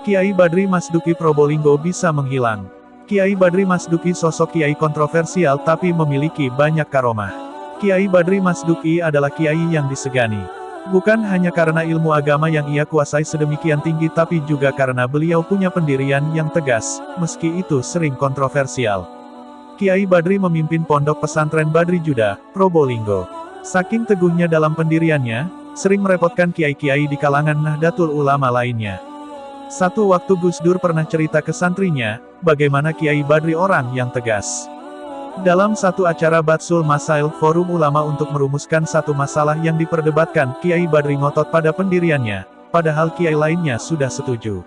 Kiai Badri Masduki Probolinggo bisa menghilang. Kiai Badri Masduki sosok kiai kontroversial tapi memiliki banyak karomah. Kiai Badri Masduki adalah kiai yang disegani. Bukan hanya karena ilmu agama yang ia kuasai sedemikian tinggi tapi juga karena beliau punya pendirian yang tegas, meski itu sering kontroversial. Kiai Badri memimpin pondok pesantren Badri Juda, Probolinggo. Saking teguhnya dalam pendiriannya, sering merepotkan kiai-kiai di kalangan Nahdlatul Ulama lainnya. Satu waktu Gus Dur pernah cerita ke santrinya, bagaimana Kiai Badri orang yang tegas. Dalam satu acara Batsul Masail Forum Ulama untuk merumuskan satu masalah yang diperdebatkan, Kiai Badri ngotot pada pendiriannya, padahal kiai lainnya sudah setuju.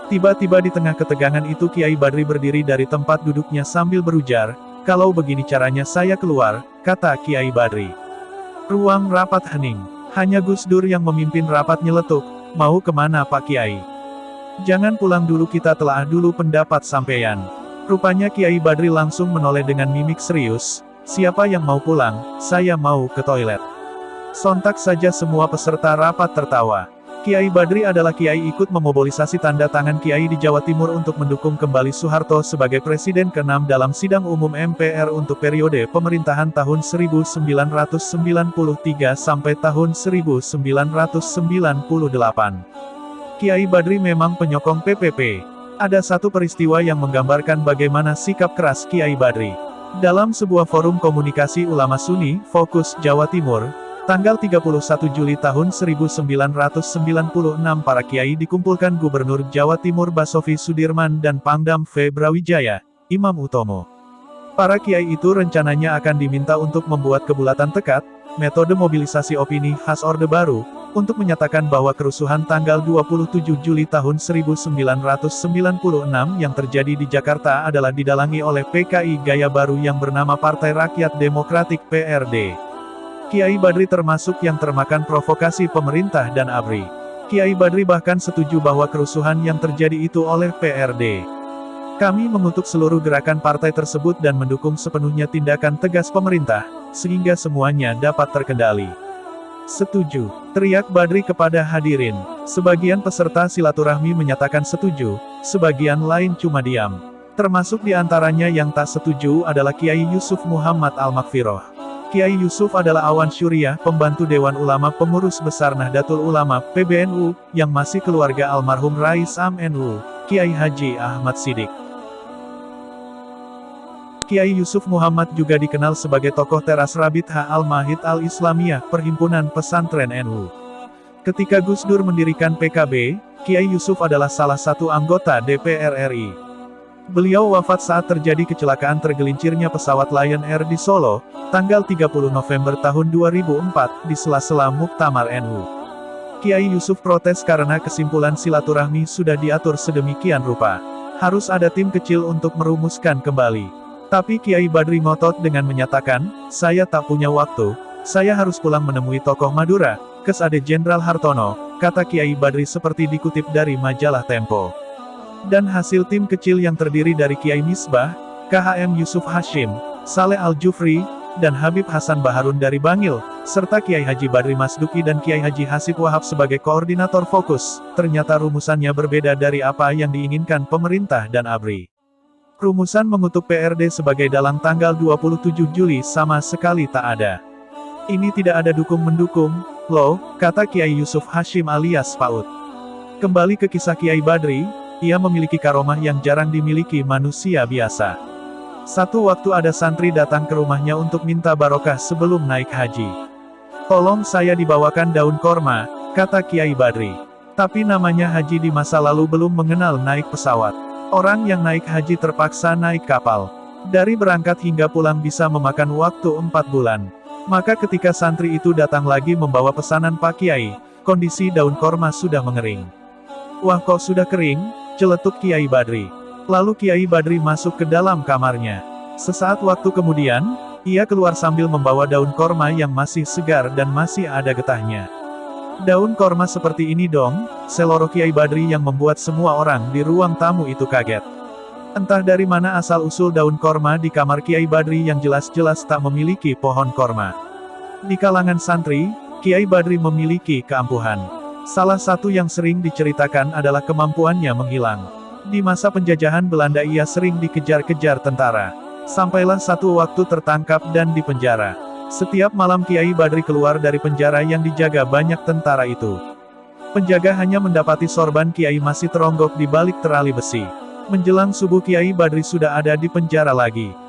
Tiba-tiba di tengah ketegangan itu Kiai Badri berdiri dari tempat duduknya sambil berujar, "Kalau begini caranya saya keluar," kata Kiai Badri. Ruang rapat hening. Hanya Gus Dur yang memimpin rapat nyeletuk, "Mau kemana Pak Kiai? Jangan pulang dulu, kita telaah dulu pendapat sampeyan." Rupanya Kiai Badri langsung menoleh dengan mimik serius, "Siapa yang mau pulang? Saya mau ke toilet." Sontak saja semua peserta rapat tertawa. Kiai Badri adalah kiai ikut memobilisasi tanda tangan kiai di Jawa Timur untuk mendukung kembali Soeharto sebagai Presiden ke-6 dalam sidang umum MPR untuk periode pemerintahan tahun 1993 sampai tahun 1998. Kiai Badri memang penyokong PPP. Ada satu peristiwa yang menggambarkan bagaimana sikap keras Kiai Badri. Dalam sebuah forum komunikasi ulama Sunni, Fokus Jawa Timur, tanggal 31 Juli tahun 1996 para kiai dikumpulkan Gubernur Jawa Timur Basuki Sudirman dan Pangdam V. Brawijaya, Imam Utomo. Para kiai itu rencananya akan diminta untuk membuat kebulatan tekad, metode mobilisasi opini khas Orde Baru, untuk menyatakan bahwa kerusuhan tanggal 27 Juli tahun 1996 yang terjadi di Jakarta adalah didalangi oleh PKI Gaya Baru yang bernama Partai Rakyat Demokratik (PRD). Kiai Badri termasuk yang termakan provokasi pemerintah dan ABRI. Kiai Badri bahkan setuju bahwa kerusuhan yang terjadi itu oleh PRD. "Kami mengutuk seluruh gerakan partai tersebut dan mendukung sepenuhnya tindakan tegas pemerintah, sehingga semuanya dapat terkendali." "Setuju," teriak Badri kepada hadirin. Sebagian peserta silaturahmi menyatakan setuju, sebagian lain cuma diam. Termasuk di antaranya yang tak setuju adalah Kiai Yusuf Muhammad Al-Maghfirah. Kiai Yusuf adalah Awan Syuriah, pembantu Dewan Ulama Pengurus Besar Nahdlatul Ulama, PBNU, yang masih keluarga almarhum Rais Am NU, Kiai Haji Ahmad Siddiq. Kiai Yusuf Muhammad juga dikenal sebagai tokoh teras Rabithah Al-Mahid Al-Islamiyah, Perhimpunan Pesantren NU. Ketika Gus Dur mendirikan PKB, Kiai Yusuf adalah salah satu anggota DPR RI. Beliau wafat saat terjadi kecelakaan tergelincirnya pesawat Lion Air di Solo, tanggal 30 November tahun 2004, di sela-sela Muktamar NU. Kiai Yusuf protes karena kesimpulan silaturahmi sudah diatur sedemikian rupa. Harus ada tim kecil untuk merumuskan kembali. Tapi Kiai Badri ngotot dengan menyatakan, "Saya tak punya waktu, saya harus pulang menemui tokoh Madura, Kesade Jenderal Hartono," kata Kiai Badri seperti dikutip dari majalah Tempo. Dan hasil tim kecil yang terdiri dari Kiai Misbah, KHM Yusuf Hashim, Saleh Al-Jufri, dan Habib Hasan Baharun dari Bangil, serta Kiai Haji Badri Masduki dan Kiai Haji Hasib Wahab sebagai koordinator fokus, ternyata rumusannya berbeda dari apa yang diinginkan pemerintah dan ABRI. Rumusan mengutuk PRD sebagai dalang tanggal 27 Juli sama sekali tak ada. "Ini tidak ada dukung-mendukung, loh," kata Kiai Yusuf Hashim alias Paut. Kembali ke kisah Kiai Badri, ia memiliki karomah yang jarang dimiliki manusia biasa. Satu waktu ada santri datang ke rumahnya untuk minta barokah sebelum naik haji. "Tolong saya dibawakan daun korma," kata Kiai Badri. Tapi namanya haji di masa lalu belum mengenal naik pesawat. Orang yang naik haji terpaksa naik kapal. Dari berangkat hingga pulang bisa memakan waktu 4 bulan. Maka ketika santri itu datang lagi membawa pesanan Pak Kiai, kondisi daun korma sudah mengering. "Wah, kok sudah kering?" celetuk Kiai Badri. Lalu Kiai Badri masuk ke dalam kamarnya. Sesaat waktu kemudian, ia keluar sambil membawa daun korma yang masih segar dan masih ada getahnya. "Daun korma seperti ini dong," seloroh Kiai Badri yang membuat semua orang di ruang tamu itu kaget. Entah dari mana asal-usul daun korma di kamar Kiai Badri yang jelas-jelas tak memiliki pohon korma. Di kalangan santri, Kiai Badri memiliki keampuhan. Salah satu yang sering diceritakan adalah kemampuannya menghilang. Di masa penjajahan Belanda ia sering dikejar-kejar tentara. Sampailah satu waktu tertangkap dan dipenjara. Setiap malam Kiai Badri keluar dari penjara yang dijaga banyak tentara itu. Penjaga hanya mendapati sorban Kiai masih teronggok di balik terali besi. Menjelang subuh Kiai Badri sudah ada di penjara lagi.